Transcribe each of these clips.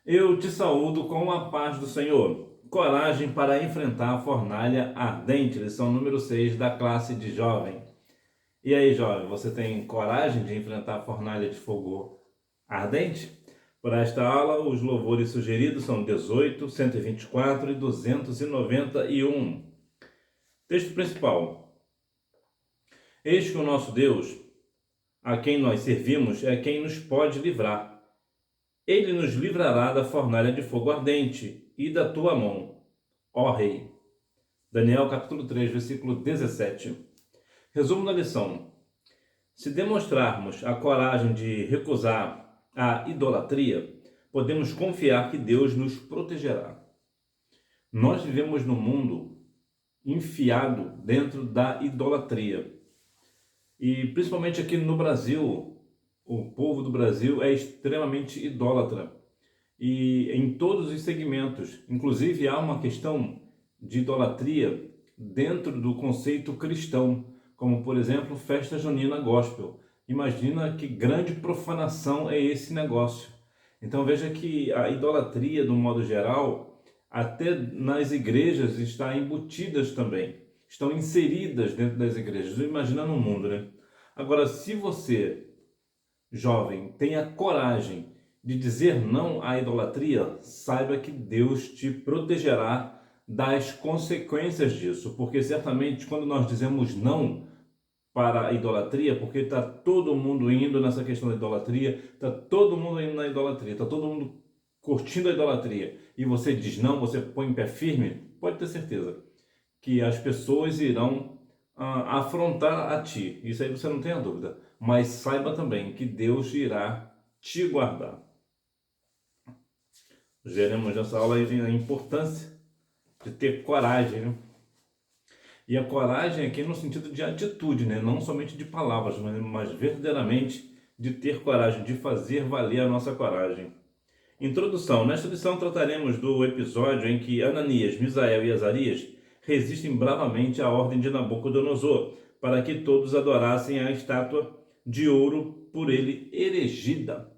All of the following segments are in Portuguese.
Eu te saúdo com a paz do Senhor. Coragem para enfrentar a fornalha ardente. Lição número 6 da classe de jovem. E aí, jovem, você tem coragem de enfrentar a fornalha de fogo ardente? Para esta aula, os louvores sugeridos são 18, 124 e 291. Texto principal. Eis que o nosso Deus, a quem nós servimos, é quem nos pode livrar. Ele nos livrará da fornalha de fogo ardente e da tua mão, ó Rei. Daniel capítulo 3, versículo 17. Resumo da lição. Se demonstrarmos a coragem de recusar a idolatria, podemos confiar que Deus nos protegerá. Nós vivemos num mundo enfiado dentro da idolatria. E principalmente aqui no Brasil, o povo do Brasil é extremamente idólatra. E em todos os segmentos, inclusive há uma questão de idolatria dentro do conceito cristão, como por exemplo festa junina gospel. Imagina que grande profanação é esse negócio. Então veja que a idolatria, do modo geral, até nas igrejas está embutidas também, estão inseridas dentro das igrejas. Imagina no mundo, né? Agora, se você, jovem, tenha coragem de dizer não à idolatria, saiba que Deus te protegerá das consequências disso, porque certamente quando nós dizemos não para a idolatria, porque está todo mundo indo nessa questão da idolatria, está todo mundo indo na idolatria, está todo mundo curtindo a idolatria, e você diz não, você põe em pé firme, pode ter certeza que as pessoas irão afrontar a ti. Isso aí você não tenha dúvida. Mas saiba também que Deus irá te guardar. Veremos nessa aula a importância de ter coragem, né? E a coragem aqui no sentido de atitude, né? Não somente de palavras, mas verdadeiramente de ter coragem, de fazer valer a nossa coragem. Introdução. Nesta lição trataremos do episódio em que Ananias, Misael e Azarias resistem bravamente à ordem de Nabucodonosor para que todos adorassem a estátua de ouro por ele erigida.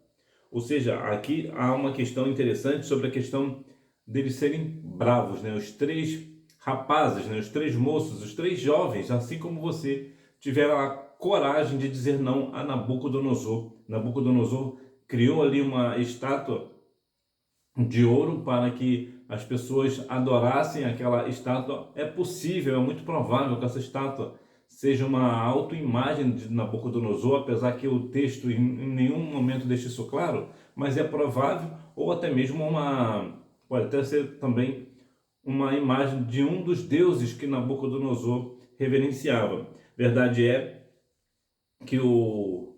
Ou seja, aqui há uma questão interessante sobre a questão deles serem bravos, né? Os três rapazes, né? Os três moços, os três jovens, assim como você, tiveram a coragem de dizer não a Nabucodonosor. Nabucodonosor criou ali uma estátua de ouro para que as pessoas adorassem aquela estátua. É possível, é muito provável que essa estátua seja uma autoimagem de Nabucodonosor, apesar que o texto em nenhum momento deixa isso claro, mas é provável, ou até mesmo pode até ser também uma imagem de um dos deuses que Nabucodonosor reverenciava. Verdade é que o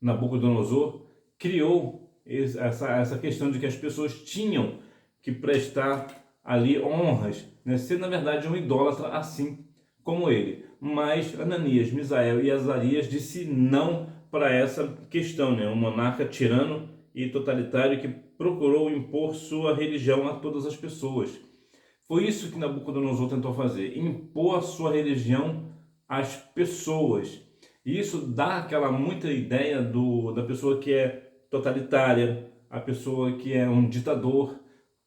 Nabucodonosor criou essa questão de que as pessoas tinham que prestar ali honras, né? Ser na verdade um idólatra assim como ele. Mas Ananias, Misael e Azarias disse não para essa questão, né? Um monarca tirano e totalitário que procurou impor sua religião a todas as pessoas. Foi isso que Nabucodonosor tentou fazer, impor a sua religião às pessoas. E isso dá aquela muita ideia da pessoa que é totalitária, a pessoa que é um ditador,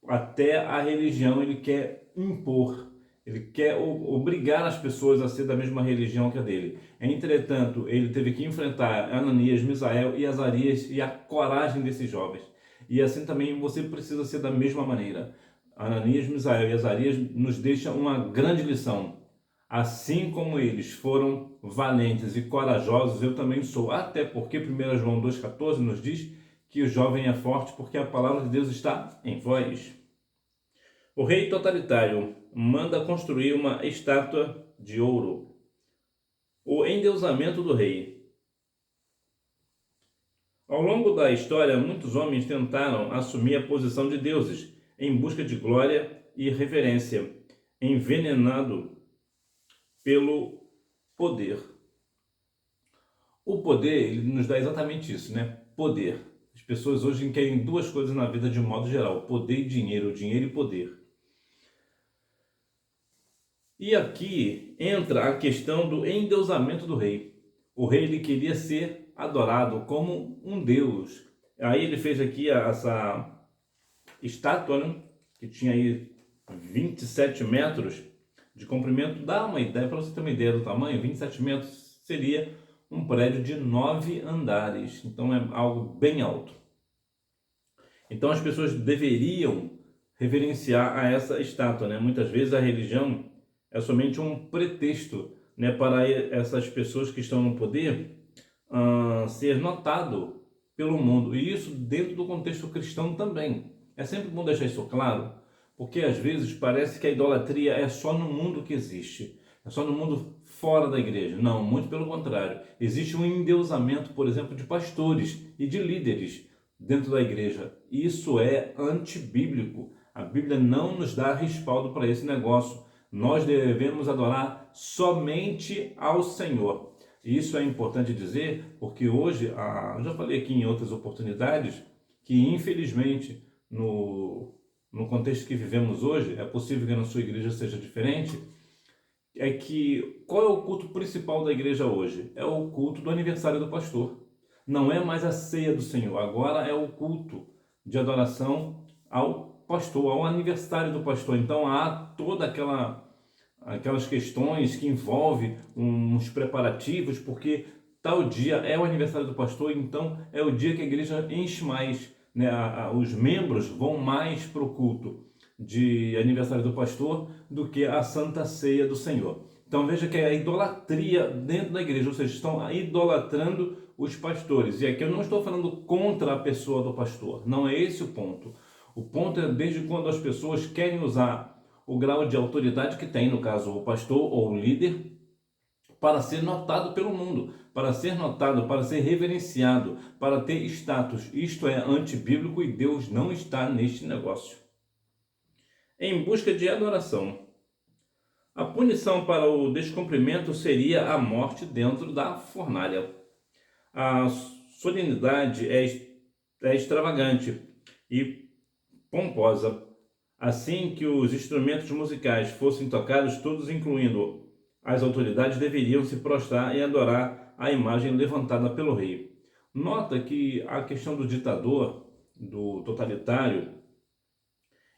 até a religião ele quer impor, ele quer obrigar as pessoas a ser da mesma religião que a dele. Entretanto, ele teve que enfrentar Ananias, Misael e Azarias e a coragem desses jovens. E assim também você precisa ser da mesma maneira. Ananias, Misael e Azarias nos deixam uma grande lição. Assim como eles foram valentes e corajosos, eu também sou. Até porque 1 João 2,14 nos diz que o jovem é forte porque a palavra de Deus está em vós. O rei totalitário manda construir uma estátua de ouro. O endeusamento do rei. Ao longo da história, muitos homens tentaram assumir a posição de deuses em busca de glória e reverência, envenenado pelo poder. O poder, ele nos dá exatamente isso, né? Poder. As pessoas hoje querem duas coisas na vida de um modo geral: poder e dinheiro e poder. E aqui entra a questão do endeusamento do rei. O rei ele queria ser adorado como um deus. Aí ele fez aqui estátua, né, que tinha aí 27 metros de comprimento. Dá uma ideia, para você ter uma ideia do tamanho, 27 metros seria um prédio de 9 andares, então é algo bem alto. Então as pessoas deveriam reverenciar a essa estátua, né? Muitas vezes a religião é somente um pretexto, né, para essas pessoas que estão no poder ser notado pelo mundo, e isso dentro do contexto cristão também. É sempre bom deixar isso claro, porque às vezes parece que a idolatria é só no mundo que existe, é só no mundo fora da igreja. Não, muito pelo contrário. Existe um endeusamento, por exemplo, de pastores e de líderes dentro da igreja. Isso é antibíblico. A Bíblia não nos dá respaldo para esse negócio. Nós devemos adorar somente ao Senhor. Isso é importante dizer, porque hoje, eu já falei aqui em outras oportunidades, que infelizmente no contexto que vivemos hoje, é possível que na sua igreja seja diferente, é que qual é o culto principal da igreja hoje? É o culto do aniversário do pastor. Não é mais a ceia do Senhor, agora é o culto de adoração ao pastor, ao aniversário do pastor. Então há toda aquelas questões que envolvem uns preparativos, porque tal dia é o aniversário do pastor, então é o dia que a igreja enche mais, né? Os membros vão mais para o culto de aniversário do pastor do que a Santa Ceia do Senhor. Então veja que é a idolatria dentro da igreja, ou seja, estão idolatrando os pastores. E aqui eu não estou falando contra a pessoa do pastor, não é esse o ponto. O ponto é desde quando as pessoas querem usar o grau de autoridade que tem, no caso o pastor ou o líder, para ser notado pelo mundo, para ser notado, para ser reverenciado, para ter status. Isto é antibíblico e Deus não está neste negócio. Em busca de adoração. A punição para o descumprimento seria a morte dentro da fornalha. A solenidade é extravagante e pomposa. Assim que os instrumentos musicais fossem tocados, todos, incluindo as autoridades, deveriam se prostrar e adorar a imagem levantada pelo rei. Nota que a questão do ditador, do totalitário,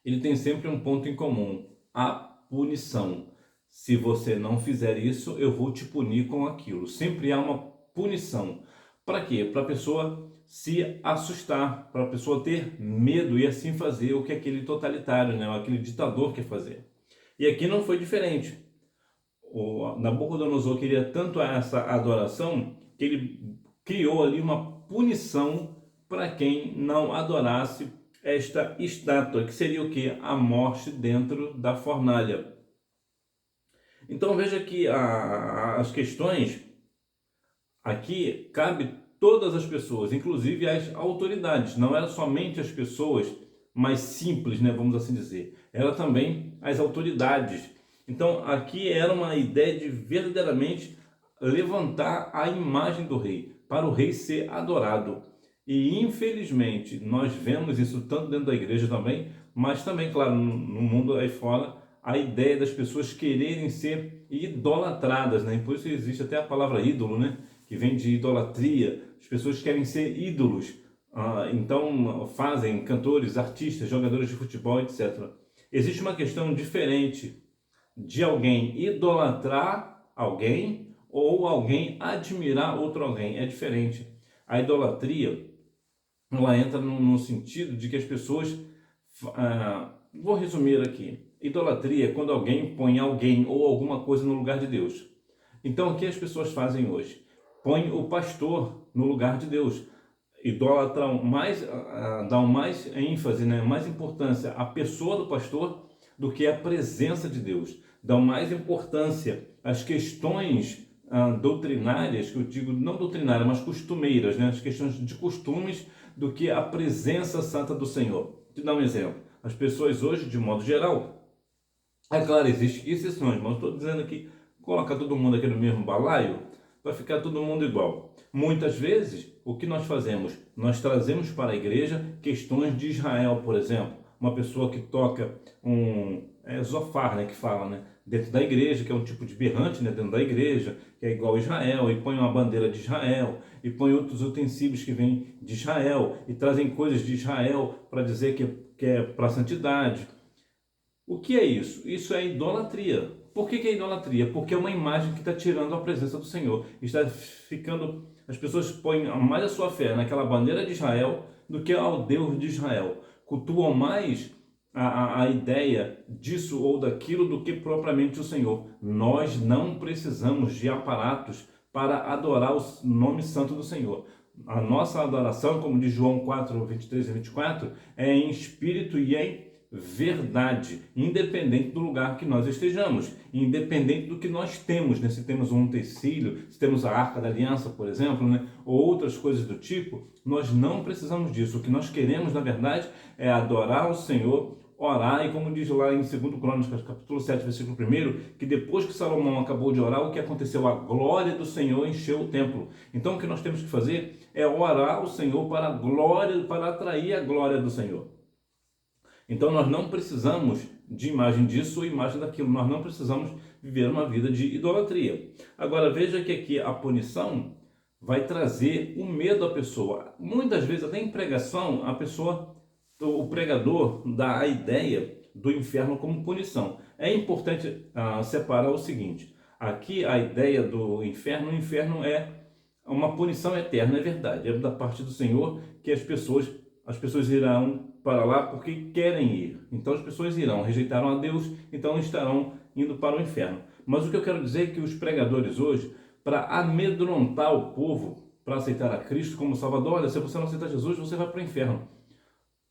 ele tem sempre um ponto em comum: a punição. Se você não fizer isso, eu vou te punir com aquilo. Sempre há uma punição. Para quê? Para a pessoa se assustar, para a pessoa ter medo e assim fazer o que aquele totalitário, né, aquele ditador quer fazer. E aqui não foi diferente. O Nabucodonosor queria tanto essa adoração que ele criou ali uma punição para quem não adorasse esta estátua, que seria o que? A morte dentro da fornalha. Então veja que as questões aqui cabe todas as pessoas, inclusive as autoridades. Não era somente as pessoas mais simples, né, vamos assim dizer. Era também as autoridades. Então aqui era uma ideia de verdadeiramente levantar a imagem do rei, para o rei ser adorado. E infelizmente nós vemos isso tanto dentro da igreja também, mas também, claro, no mundo aí fora, a ideia das pessoas quererem ser idolatradas, né? Por isso existe até a palavra ídolo, né? Que vem de idolatria. As pessoas querem ser ídolos, então fazem cantores, artistas, jogadores de futebol, etc. Existe uma questão diferente de alguém idolatrar alguém ou alguém admirar outro alguém. É diferente. A idolatria, ela entra no sentido de que as pessoas... vou resumir aqui. Idolatria é quando alguém põe alguém ou alguma coisa no lugar de Deus. Então, o que as pessoas fazem hoje? Põe o pastor no lugar de Deus. Idolatram mais, dão mais ênfase, né, mais importância à pessoa do pastor do que à presença de Deus. Dão mais importância às questões doutrinárias, que eu digo não doutrinárias, mas costumeiras, né, as questões de costumes, do que a presença santa do Senhor. Vou te dar um exemplo. As pessoas hoje, de modo geral, é claro, existem exceções, mas estou dizendo aqui, coloca todo mundo aqui no mesmo balaio, vai ficar todo mundo igual. Muitas vezes, o que nós fazemos? Nós trazemos para a igreja questões de Israel, por exemplo. Uma pessoa que toca zofar, né, que fala, né, dentro da igreja, que é um tipo de berrante, né, dentro da igreja, que é igual a Israel, e põe uma bandeira de Israel, e põe outros utensílios que vêm de Israel, e trazem coisas de Israel para dizer que é para a santidade. O que é isso? Isso é idolatria. Por que é idolatria? Porque é uma imagem que está tirando a presença do Senhor. Está ficando. As pessoas põem mais a sua fé naquela bandeira de Israel do que ao Deus de Israel. Cultuam mais a ideia disso ou daquilo do que propriamente o Senhor. Nós não precisamos de aparatos para adorar o nome santo do Senhor. A nossa adoração, como diz João 4, 23 e 24, é em espírito e em verdade, independente do lugar que nós estejamos, independente do que nós temos, né? Se temos um utensílio, se temos a Arca da Aliança, por exemplo, né? Ou outras coisas do tipo, nós não precisamos disso. O que nós queremos, na verdade, é adorar o Senhor, orar, e como diz lá em 2 Crônicas, capítulo 7, versículo 1, que depois que Salomão acabou de orar, o que aconteceu? A glória do Senhor encheu o templo. Então o que nós temos que fazer é orar ao Senhor para a glória, para atrair a glória do Senhor. Então nós não precisamos de imagem disso ou imagem daquilo, nós não precisamos viver uma vida de idolatria. Agora veja que aqui a punição vai trazer o medo à pessoa. Muitas vezes até em pregação a pessoa, o pregador dá a ideia do inferno como punição. É importante separar o seguinte, aqui a ideia do inferno, o inferno é uma punição eterna, é verdade, é da parte do Senhor que as pessoas irão para lá porque querem ir. Então as pessoas irão, rejeitaram a Deus, então estarão indo para o inferno. Mas o que eu quero dizer é que os pregadores hoje, para amedrontar o povo, para aceitar a Cristo como Salvador, olha, se você não aceitar Jesus, você vai para o inferno.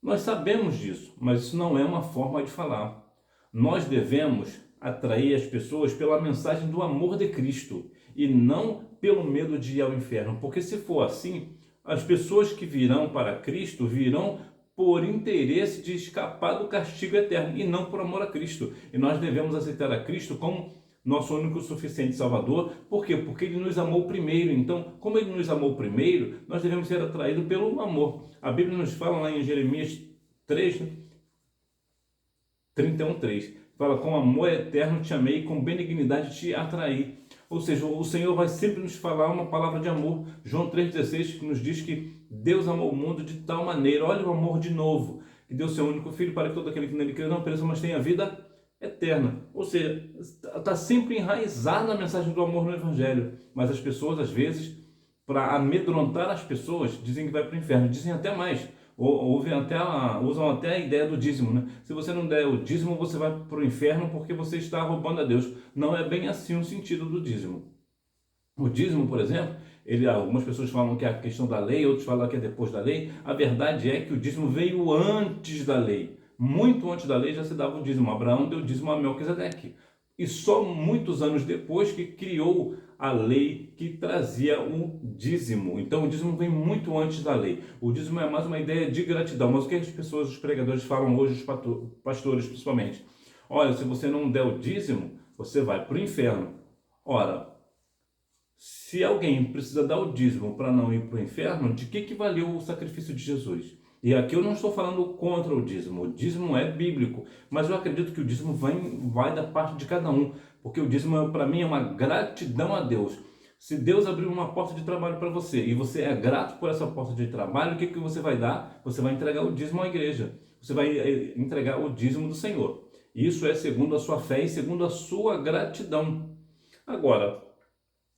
Nós sabemos disso, mas isso não é uma forma de falar. Nós devemos atrair as pessoas pela mensagem do amor de Cristo e não pelo medo de ir ao inferno, porque se for assim, as pessoas que virão para Cristo virão por interesse de escapar do castigo eterno e não por amor a Cristo. E nós devemos aceitar a Cristo como nosso único suficiente Salvador. Por quê? Porque Ele nos amou primeiro. Então, como Ele nos amou primeiro, nós devemos ser atraídos pelo amor. A Bíblia nos fala lá em Jeremias 3, 31:3, fala: com amor eterno te amei, com benignidade te atraí. Ou seja, o Senhor vai sempre nos falar uma palavra de amor. João 3,16 nos diz que Deus amou o mundo de tal maneira, olha o amor de novo, que deu seu único Filho para que todo aquele que nele crê não pereça, mas tenha vida eterna. Ou seja, está sempre enraizado na mensagem do amor no Evangelho. Mas as pessoas, às vezes, para amedrontar as pessoas, dizem que vai para o inferno. Dizem até mais, usam até a ideia do dízimo, né? Se você não der o dízimo, você vai para o inferno porque você está roubando a Deus. Não é bem assim o sentido do dízimo. O dízimo, por exemplo, algumas pessoas falam que é a questão da lei, outros falam que é depois da lei. A verdade é que o dízimo veio antes da lei. Muito antes da lei já se dava o dízimo. Abraão deu dízimo a Melquisedeque. E só muitos anos depois que criou a lei que trazia o dízimo. Então o dízimo vem muito antes da lei. O dízimo é mais uma ideia de gratidão. Mas o que as pessoas, os pregadores falam hoje, os pastores principalmente? Olha, se você não der o dízimo, você vai para o inferno. Ora, se alguém precisa dar o dízimo para não ir para o inferno, de que valeu o sacrifício de Jesus? E aqui eu não estou falando contra o dízimo é bíblico, mas eu acredito que o dízimo vai da parte de cada um, porque o dízimo para mim é uma gratidão a Deus. Se Deus abriu uma porta de trabalho para você e você é grato por essa porta de trabalho, o que você vai dar? Você vai entregar o dízimo à igreja, você vai entregar o dízimo do Senhor. Isso é segundo a sua fé e segundo a sua gratidão. Agora,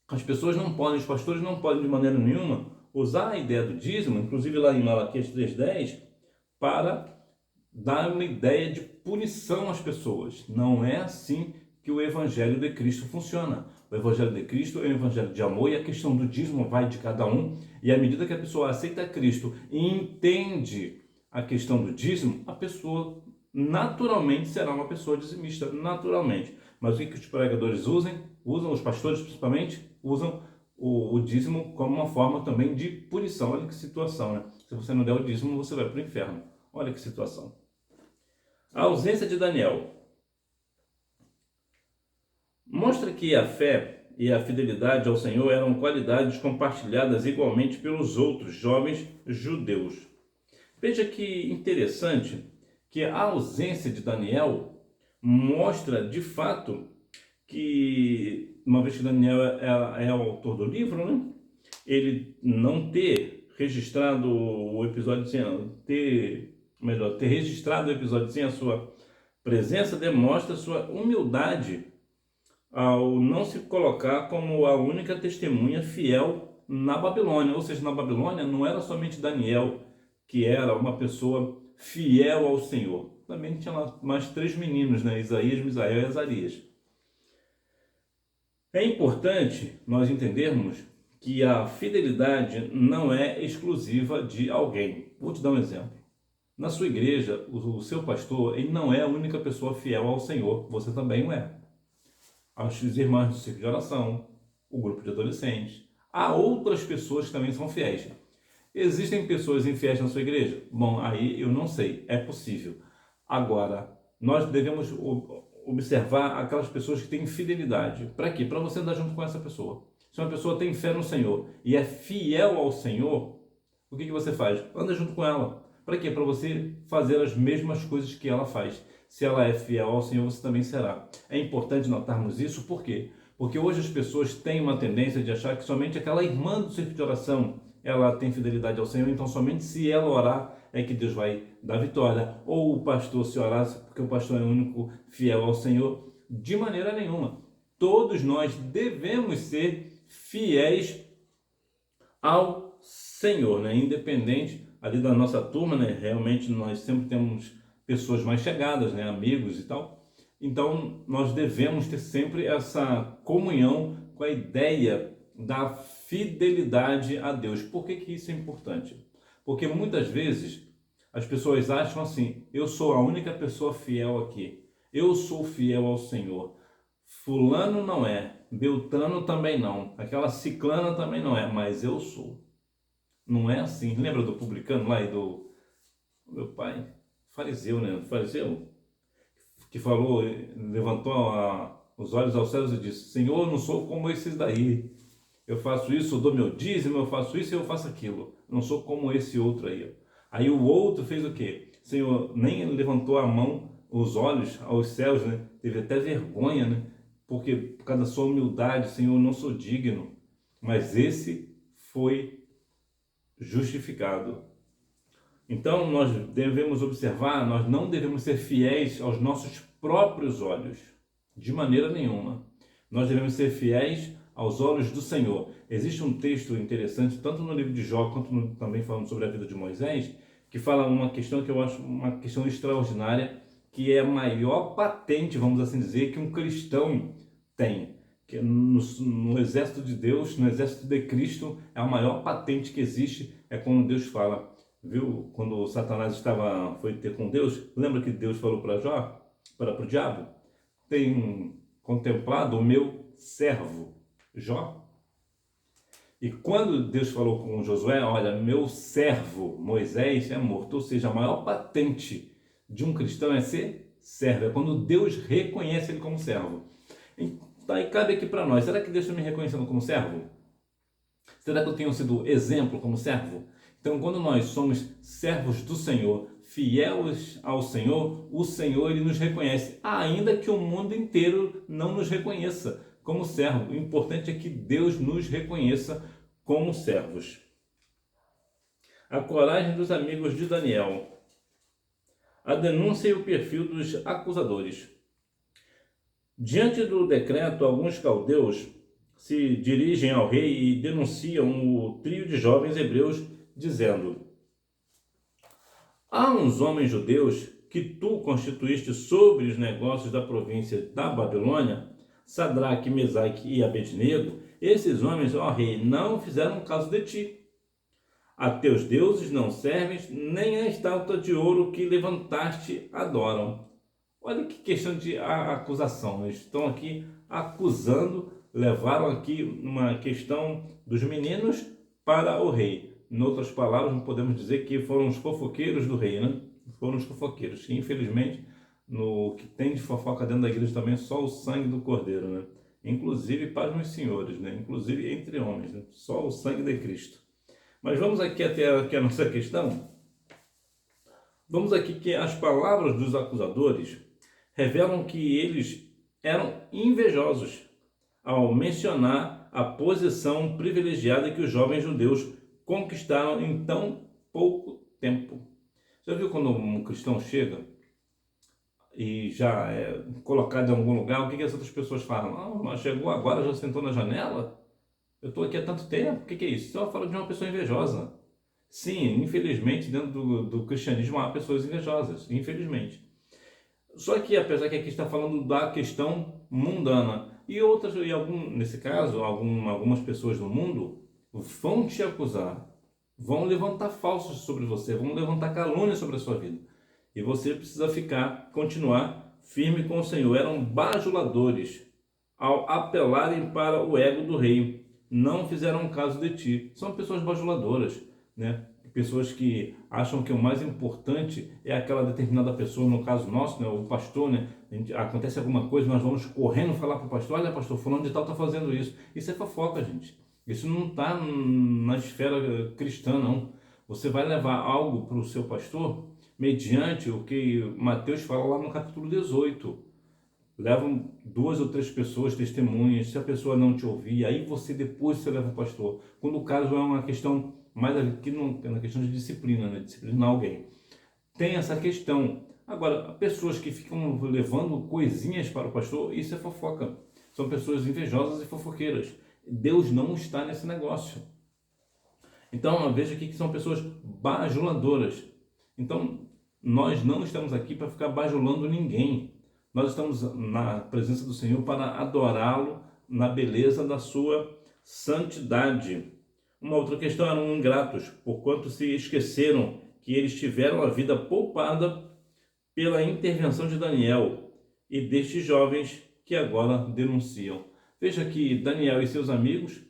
as pessoas não podem, os pastores não podem de maneira nenhuma usar a ideia do dízimo, inclusive lá em Malaquias 3,10, para dar uma ideia de punição às pessoas. Não é assim que o Evangelho de Cristo funciona. O Evangelho de Cristo é um Evangelho de amor e a questão do dízimo vai de cada um. E à medida que a pessoa aceita Cristo e entende a questão do dízimo, a pessoa naturalmente será uma pessoa dizimista, naturalmente. Mas o que os pregadores usam, os pastores principalmente, usam o dízimo como uma forma também de punição. Olha que situação, né? Se você não der o dízimo, você vai para o inferno. Olha que situação. A ausência de Daniel mostra que a fé e a fidelidade ao Senhor eram qualidades compartilhadas igualmente pelos outros jovens judeus. Veja que interessante que a ausência de Daniel mostra, de fato, que, uma vez que Daniel é o autor do livro, né? Ele não ter registrado o episódio ter registrado o episódio sem a sua presença demonstra sua humildade ao não se colocar como a única testemunha fiel na Babilônia. Ou seja, na Babilônia não era somente Daniel que era uma pessoa fiel ao Senhor. Também tinha lá mais 3 meninos, né? Isaías, Misael e Azarias. É importante nós entendermos que a fidelidade não é exclusiva de alguém. Vou te dar um exemplo. Na sua igreja, o seu pastor, ele não é a única pessoa fiel ao Senhor. Você também o é. As irmãs do círculo de oração, o grupo de adolescentes. Há outras pessoas que também são fiéis. Existem pessoas infiéis na sua igreja? Bom, aí eu não sei, é possível. Agora, nós devemos observar aquelas pessoas que têm fidelidade. Para quê? Para você andar junto com essa pessoa. Se uma pessoa tem fé no Senhor e é fiel ao Senhor, o que você faz? Anda junto com ela. Para quê? Para você fazer as mesmas coisas que ela faz. Se ela é fiel ao Senhor, você também será. É importante notarmos isso, por quê? Porque hoje as pessoas têm uma tendência de achar que somente aquela irmã do círculo de oração ela tem fidelidade ao Senhor, então somente se ela orar é que Deus vai dar vitória. Ou o pastor se orar, porque o pastor é o único fiel ao Senhor. De maneira nenhuma. Todos nós devemos ser fiéis ao Senhor, né? Independente ali da nossa turma, né? Realmente nós sempre temos pessoas mais chegadas, né? Amigos e tal. Então nós devemos ter sempre essa comunhão com a ideia da fidelidade a Deus. Por que isso é importante? Porque muitas vezes as pessoas acham assim: eu sou a única pessoa fiel aqui, eu sou fiel ao Senhor. Fulano não é, Beltrano também não, aquela ciclana também não é, mas eu sou. Não é assim. Lembra do publicano lá e do meu pai? Fariseu, né? Fariseu que falou, levantou os olhos aos céus e disse: Senhor, eu não sou como esses daí. Eu faço isso, eu dou meu dízimo, eu faço isso e eu faço aquilo. Não sou como esse outro aí. Aí o outro fez o quê? Senhor, nem levantou a mão, os olhos aos céus, né? Teve até vergonha, né? Porque por causa da sua humildade, Senhor, eu não sou digno. Mas esse foi justificado. Então nós devemos observar, nós não devemos ser fiéis aos nossos próprios olhos, de maneira nenhuma. Nós devemos ser fiéis aos olhos do Senhor. Existe um texto interessante, tanto no livro de Jó, quanto também falando sobre a vida de Moisés, que fala uma questão que eu acho uma questão extraordinária, que é a maior patente, vamos assim dizer, que um cristão tem. Que no exército de Deus, no exército de Cristo, é a maior patente que existe, é quando Deus fala. Viu? Quando Satanás foi ter com Deus, lembra que Deus falou para Jó, para o diabo? Tem contemplado o meu servo Jó? E quando Deus falou com Josué, olha, meu servo Moisés é morto, ou seja, a maior patente de um cristão é ser servo, é quando Deus reconhece ele como servo. Então aí cabe aqui para nós, será que Deus está me reconhecendo como servo? Será que eu tenho sido exemplo como servo? Então, quando nós somos servos do Senhor, fiéis ao Senhor, o Senhor ele nos reconhece, ainda que o mundo inteiro não nos reconheça como servo. O importante é que Deus nos reconheça como servos. A coragem dos amigos de Daniel. A denúncia e o perfil dos acusadores. Diante do decreto, alguns caldeus se dirigem ao rei e denunciam o trio de jovens hebreus, dizendo: há uns homens judeus que tu constituíste sobre os negócios da província da Babilônia, Sadraque, Mesaque e Abednego. Esses homens, ó rei, não fizeram caso de ti. A teus deuses não servem, nem a estátua de ouro que levantaste adoram. Olha que questão de acusação. Eles estão aqui acusando, levaram aqui uma questão dos meninos para o rei. Em outras palavras, podemos dizer que foram os fofoqueiros do rei, né? Foram os fofoqueiros. E, infelizmente, no que tem de fofoca dentro da igreja também, só o sangue do cordeiro, né? Inclusive para os senhores, né? Inclusive entre homens, né? Só o sangue de Cristo. Mas vamos aqui até aqui a nossa questão. Vamos aqui que as palavras dos acusadores revelam que eles eram invejosos ao mencionar a posição privilegiada que os jovens judeus conquistaram em tão pouco tempo. Já viu quando um cristão chega e já é colocado em algum lugar, o que as outras pessoas falam? Ah, mas chegou agora, já sentou na janela? Eu estou aqui há tanto tempo, o que é isso? Então ela fala de uma pessoa invejosa. Sim, infelizmente, dentro do cristianismo há pessoas invejosas, infelizmente. Só que, apesar que aqui está falando da questão mundana, e outras, nesse caso, algumas pessoas do mundo vão te acusar, vão levantar falsos sobre você, vão levantar calúnias sobre a sua vida. E você precisa continuar firme com o Senhor. Eram bajuladores ao apelarem para o ego do rei. Não fizeram caso de ti. São pessoas bajuladoras, né? Pessoas que acham que o mais importante é aquela determinada pessoa, no caso nosso, né, o pastor, né, acontece alguma coisa, nós vamos correndo falar para o pastor, olha pastor, fulano de tal está fazendo isso. Isso é fofoca, gente. Isso não está na esfera cristã, não. Você vai levar algo para o seu pastor mediante o que Mateus fala lá no capítulo 18. Levam 2 ou 3 pessoas, testemunhas, se a pessoa não te ouvir, aí depois você leva o pastor. Quando o caso é uma questão mais aqui é uma questão de disciplina, né? Disciplinar alguém. Tem essa questão. Agora, pessoas que ficam levando coisinhas para o pastor, isso é fofoca. São pessoas invejosas e fofoqueiras. Deus não está nesse negócio. Então, veja aqui que são pessoas bajuladoras. Então, nós não estamos aqui para ficar bajulando ninguém. Nós estamos na presença do Senhor para adorá-lo na beleza da sua santidade. Uma outra questão: eram ingratos, porquanto se esqueceram que eles tiveram a vida poupada pela intervenção de Daniel e destes jovens que agora denunciam. Veja que Daniel e seus amigos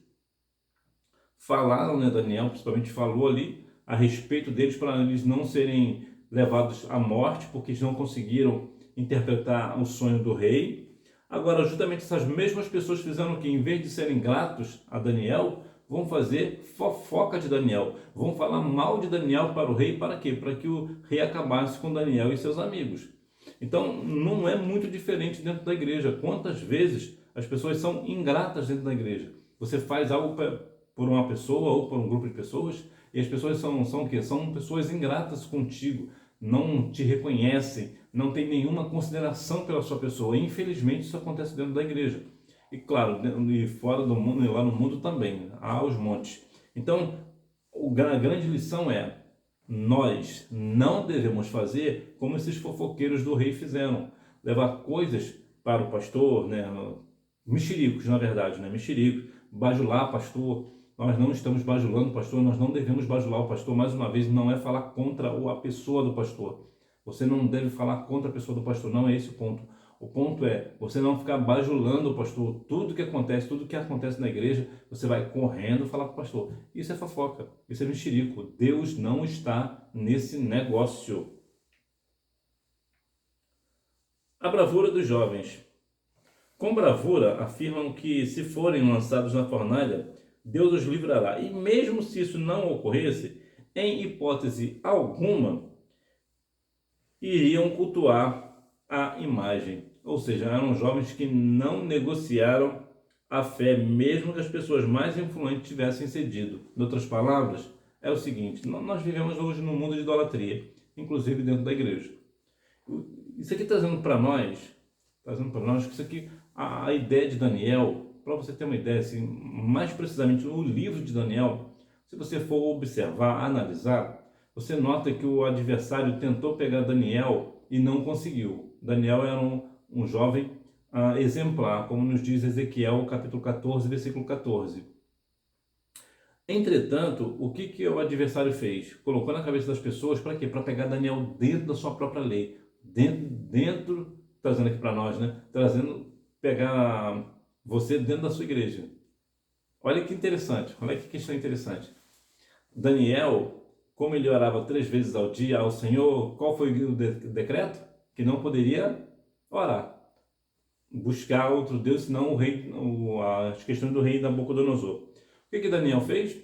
falaram, né? Daniel principalmente falou ali a respeito deles para eles não serem levados à morte, porque eles não conseguiram interpretar o sonho do rei. Agora, justamente essas mesmas pessoas fizeram que, em vez de serem gratos a Daniel, vão fazer fofoca de Daniel, vão falar mal de Daniel para o rei, para quê? Para que o rei acabasse com Daniel e seus amigos. Então, não é muito diferente dentro da igreja. Quantas vezes as pessoas são ingratas dentro da igreja? Você faz algo por uma pessoa ou por um grupo de pessoas e as pessoas são o quê? São pessoas ingratas contigo, não te reconhecem, não tem nenhuma consideração pela sua pessoa. Infelizmente, isso acontece dentro da igreja. E claro, e fora do mundo, e lá no mundo também, há os montes. Então, a grande lição é: nós não devemos fazer como esses fofoqueiros do rei fizeram, levar coisas para o pastor, né? Mexericos, na verdade, né? Mexericos, bajular pastor. Nós não estamos bajulando o pastor, nós não devemos bajular o pastor. Mais uma vez, não é falar contra a pessoa do pastor. Você não deve falar contra a pessoa do pastor, não é esse o ponto. O ponto é você não ficar bajulando o pastor. Tudo que acontece na igreja, você vai correndo falar para o pastor. Isso é fofoca, isso é mexerico. Deus não está nesse negócio. A bravura dos jovens. Com bravura, afirmam que se forem lançados na fornalha, Deus os livrará. E mesmo se isso não ocorresse, em hipótese alguma, iriam cultuar a imagem. Ou seja, eram jovens que não negociaram a fé, mesmo que as pessoas mais influentes tivessem cedido. Em outras palavras, é o seguinte: nós vivemos hoje num mundo de idolatria, inclusive dentro da igreja. Isso aqui trazendo para nós que isso aqui, a ideia de Daniel, para você ter uma ideia, assim, mais precisamente o livro de Daniel, se você for observar, analisar, você nota que o adversário tentou pegar Daniel e não conseguiu. Daniel era um jovem exemplar, como nos diz Ezequiel, capítulo 14, versículo 14. Entretanto, o que o adversário fez? Colocou na cabeça das pessoas para quê? Para pegar Daniel dentro da sua própria lei. Dentro, trazendo aqui para nós, né? Pegar você dentro da sua igreja. Olha que interessante, olha que questão interessante. Daniel, como ele orava 3 vezes ao dia ao Senhor, qual foi o decreto? Que não poderia orar, buscar outro Deus, senão as questões do rei Nabucodonosor. O que Daniel fez?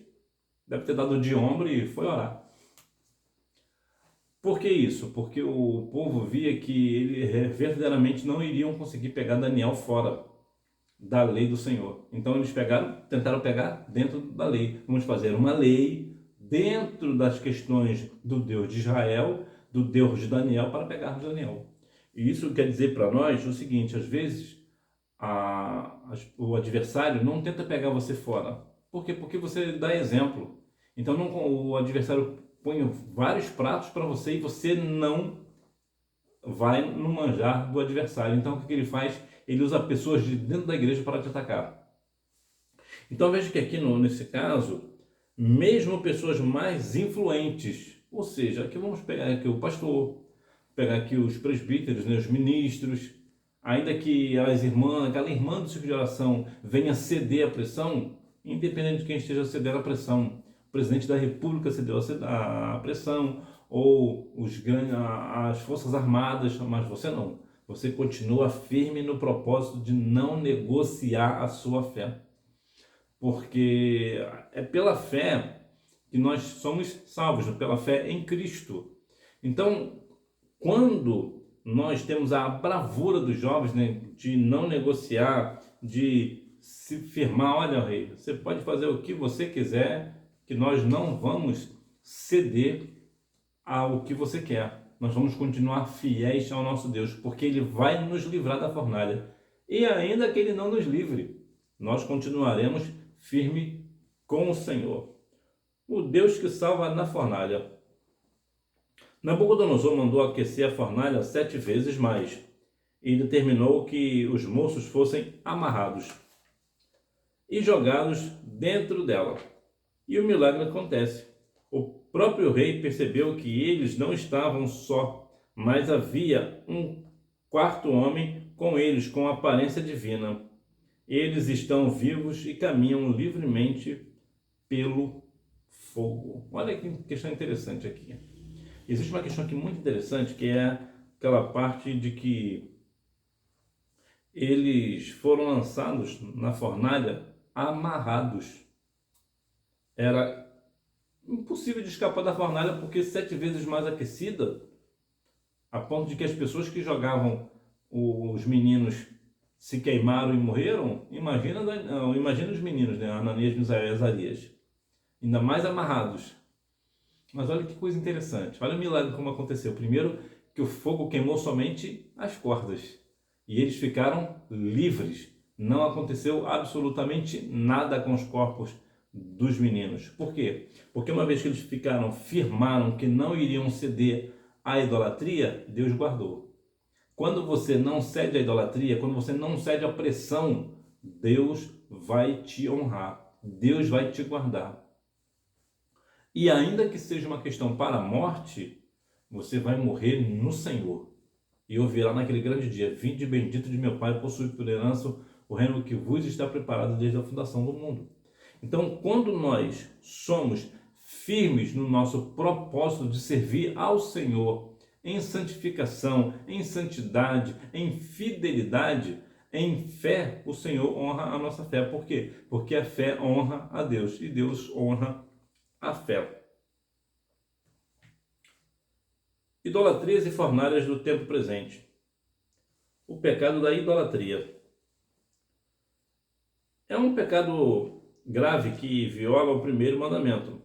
Deve ter dado de ombro e foi orar. Por que isso? Porque o povo via que ele verdadeiramente não iriam conseguir pegar Daniel fora da lei do Senhor. Então eles tentaram pegar dentro da lei. Vamos fazer uma lei dentro das questões do Deus de Israel, do Deus de Daniel, para pegarmos Daniel. E isso quer dizer para nós o seguinte: às vezes o adversário não tenta pegar você fora. Por quê? Porque você dá exemplo. Então o adversário põe vários pratos para você e você não vai no manjar do adversário. Então o que ele faz? Ele usa pessoas de dentro da igreja para te atacar. Então veja que aqui nesse caso, mesmo pessoas mais influentes, ou seja, aqui vamos pegar aqui o pastor, pegar aqui os presbíteros, né, os ministros, ainda que as irmãs, aquela irmã do ciclo de oração venha ceder à pressão, independente de quem esteja cedendo à pressão, o presidente da república cedeu à pressão, ou as forças armadas, mas você não. Você continua firme no propósito de não negociar a sua fé. Porque é pela fé que nós somos salvos, pela fé em Cristo. Então, quando nós temos a bravura dos jovens, né, de não negociar, de se firmar, olha, rei, você pode fazer o que você quiser, que nós não vamos ceder ao que você quer. Nós vamos continuar fiéis ao nosso Deus, porque Ele vai nos livrar da fornalha. E ainda que Ele não nos livre, nós continuaremos firme com o Senhor. O Deus que salva na fornalha. Nabucodonosor mandou aquecer a fornalha 7 vezes mais e determinou que os moços fossem amarrados e jogados dentro dela. E o milagre acontece. O próprio rei percebeu que eles não estavam só, mas havia um quarto homem com eles, com aparência divina. Eles estão vivos e caminham livremente pelo fogo. Olha que questão interessante aqui. Existe uma questão aqui muito interessante, que é aquela parte de que eles foram lançados na fornalha amarrados. Era impossível de escapar da fornalha porque 7 vezes mais aquecida, a ponto de que as pessoas que jogavam os meninos se queimaram e morreram. Imagina os meninos, né? Ananias, Misael e Azarias, ainda mais amarrados. Mas olha que coisa interessante, olha o milagre como aconteceu. Primeiro, que o fogo queimou somente as cordas e eles ficaram livres. Não aconteceu absolutamente nada com os corpos dos meninos. Por quê? Porque uma vez que eles firmaram que não iriam ceder à idolatria, Deus guardou. Quando você não cede à idolatria, quando você não cede à pressão, Deus vai te honrar, Deus vai te guardar. E ainda que seja uma questão para a morte, você vai morrer no Senhor. E ouvirá naquele grande dia: vinde bendito de meu Pai, possui por herança o reino que vos está preparado desde a fundação do mundo. Então, quando nós somos firmes no nosso propósito de servir ao Senhor, em santificação, em santidade, em fidelidade, em fé, o Senhor honra a nossa fé. Por quê? Porque a fé honra a Deus e Deus honra a fé. Idolatrias e fornalhas do tempo presente. O pecado da idolatria. É um pecado grave que viola o primeiro mandamento.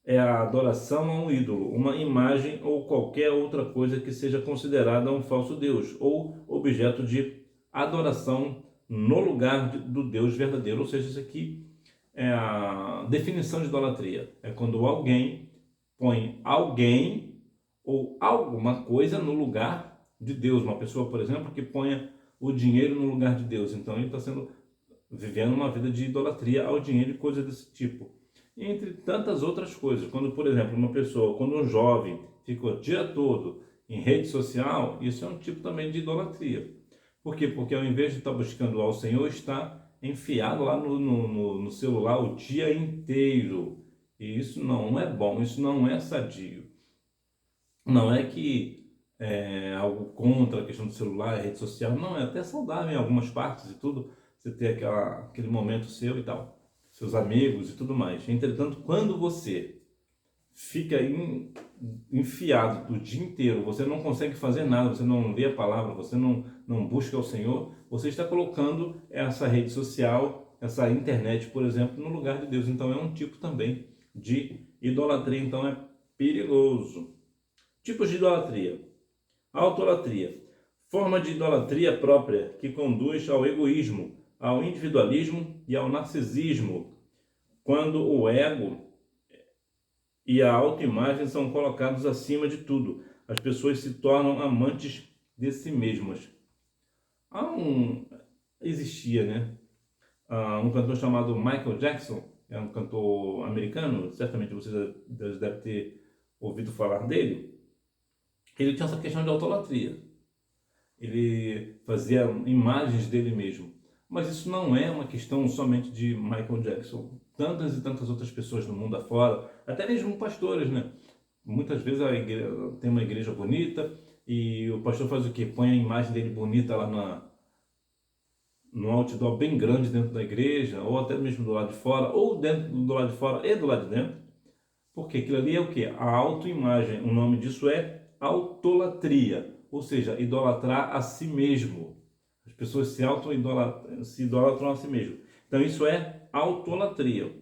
É a adoração a um ídolo, uma imagem ou qualquer outra coisa que seja considerada um falso Deus ou objeto de adoração no lugar do Deus verdadeiro. Ou seja, isso aqui é a definição de idolatria. É quando alguém põe alguém ou alguma coisa no lugar de Deus. Uma pessoa, por exemplo, que ponha o dinheiro no lugar de Deus. Então ele está vivendo uma vida de idolatria ao dinheiro e coisas desse tipo. Entre tantas outras coisas. Quando, por exemplo, quando um jovem fica o dia todo em rede social, isso é um tipo também de idolatria. Por quê? Porque ao invés de estar buscando ao Senhor, está enfiado lá no celular o dia inteiro. E isso não é bom, isso não é sadio. Não é que é algo contra a questão do celular, rede social, não, é até saudável em algumas partes e tudo, você ter aquele momento seu e tal, seus amigos e tudo mais. Entretanto, quando você fica enfiado o dia inteiro, você não consegue fazer nada, você não lê a palavra, você não busca o Senhor, você está colocando essa rede social, essa internet, por exemplo, no lugar de Deus. Então é um tipo também de idolatria, então é perigoso. Tipos de idolatria. Autolatria. Forma de idolatria própria que conduz ao egoísmo, ao individualismo e ao narcisismo, quando o ego e a autoimagem são colocados acima de tudo. As pessoas se tornam amantes de si mesmas. Existia, né? Um cantor chamado Michael Jackson, é um cantor americano, certamente vocês devem ter ouvido falar dele. Ele tinha essa questão de autolatria. Ele fazia imagens dele mesmo. Mas isso não é uma questão somente de Michael Jackson. Tantas e tantas outras pessoas no mundo afora, até mesmo pastores, né? Muitas vezes tem uma igreja bonita e o pastor faz o quê? Põe a imagem dele bonita lá no outdoor bem grande dentro da igreja, ou até mesmo do lado de fora, ou dentro do lado de fora e do lado de dentro. Porque aquilo ali é o quê? A autoimagem. O nome disso é autolatria, ou seja, idolatrar a si mesmo. As pessoas se idolatram a si mesmo. Então isso é autolatria.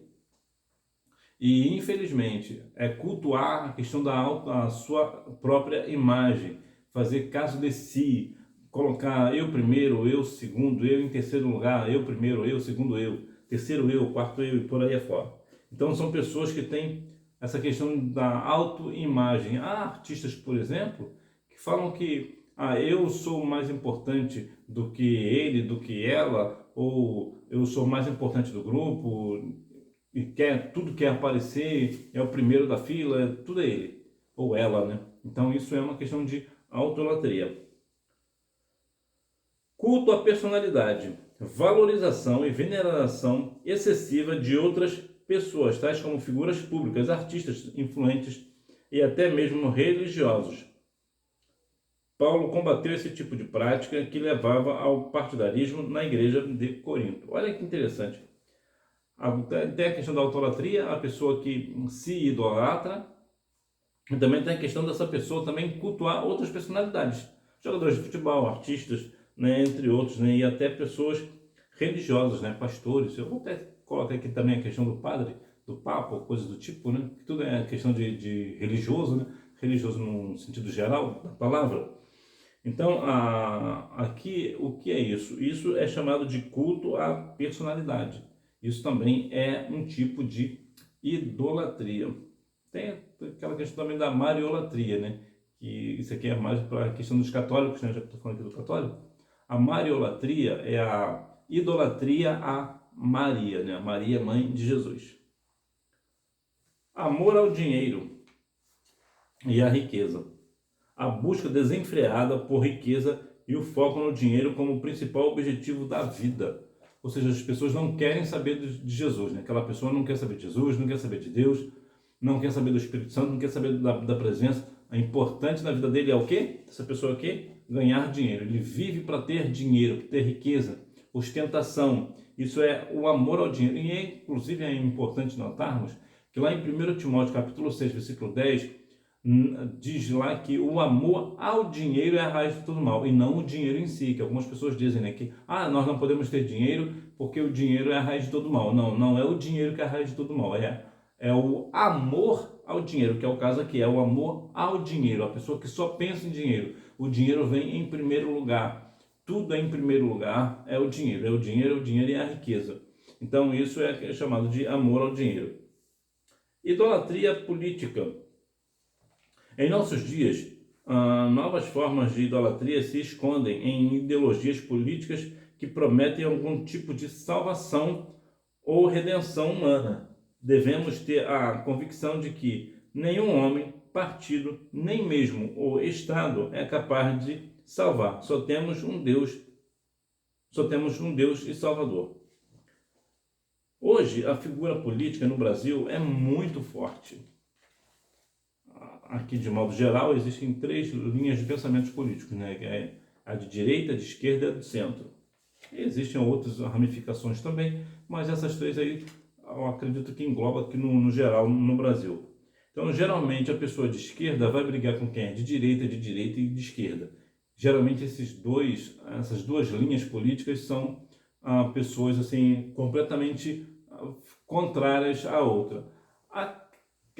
E infelizmente é cultuar a questão a sua própria imagem, fazer caso de si, colocar eu primeiro, eu segundo, eu em terceiro lugar, eu primeiro, eu segundo, eu terceiro, eu quarto, eu e por aí afora. Então são pessoas que têm essa questão da autoimagem. Há artistas, por exemplo, que falam que eu sou mais importante do que ele, do que ela, ou eu sou mais importante do grupo, e tudo quer aparecer, é o primeiro da fila, tudo é ele, ou ela, né? Então isso é uma questão de autolatria. Culto à personalidade, valorização e veneração excessiva de outras pessoas, tais como figuras públicas, artistas influentes e até mesmo religiosos. Paulo combateu esse tipo de prática que levava ao partidarismo na igreja de Corinto. Olha que interessante. Tem a questão da autolatria, a pessoa que se idolatra, e também tem a questão dessa pessoa também cultuar outras personalidades, jogadores de futebol, artistas, né, entre outros, né, e até pessoas religiosas, né, pastores. Eu vou até colocar aqui também a questão do padre, do papa, coisas do tipo, né, que tudo é questão de religioso, né, religioso no sentido geral da palavra. Então, aqui, o que é isso? Isso é chamado de culto à personalidade. Isso também é um tipo de idolatria. Tem aquela questão também da mariolatria, né? Que isso aqui é mais para a questão dos católicos, né? Já que estou falando aqui do católico. A mariolatria é a idolatria a Maria, né? A Maria, mãe de Jesus. Amor ao dinheiro e à riqueza. A busca desenfreada por riqueza e o foco no dinheiro como principal objetivo da vida. Ou seja, as pessoas não querem saber de Jesus, né? Aquela pessoa não quer saber de Jesus, não quer saber de Deus, não quer saber do Espírito Santo, não quer saber da presença. O importante na vida dele é o quê? Essa pessoa aqui, ganhar dinheiro. Ele vive para ter dinheiro, para ter riqueza, ostentação. Isso é o amor ao dinheiro. E inclusive é importante notarmos que lá em 1 Timóteo capítulo 6, versículo 10, diz lá que o amor ao dinheiro é a raiz de todo mal, e não o dinheiro em si, que algumas pessoas dizem, né, que nós não podemos ter dinheiro porque o dinheiro é a raiz de todo mal. Não, não é o dinheiro que é a raiz de todo mal, é o amor ao dinheiro, que é o caso aqui, é o amor ao dinheiro, a pessoa que só pensa em dinheiro. O dinheiro vem em primeiro lugar, tudo é em primeiro lugar, é o dinheiro, é o dinheiro, é o dinheiro e a riqueza. Então isso é chamado de amor ao dinheiro. Idolatria política. Em nossos dias, novas formas de idolatria se escondem em ideologias políticas que prometem algum tipo de salvação ou redenção humana. Devemos ter a convicção de que nenhum homem, partido, nem mesmo o Estado é capaz de salvar. Só temos um Deus e Salvador. Hoje, a figura política no Brasil é muito forte. Aqui, de modo geral, existem 3 linhas de pensamentos políticos, né? Que é a de direita, de esquerda e a do centro. Existem outras ramificações também, mas essas 3 aí eu acredito que engloba aqui no geral no Brasil. Então, geralmente, a pessoa de esquerda vai brigar com quem é de direita e de esquerda. Geralmente, essas duas linhas políticas são pessoas assim completamente contrárias à outra. A,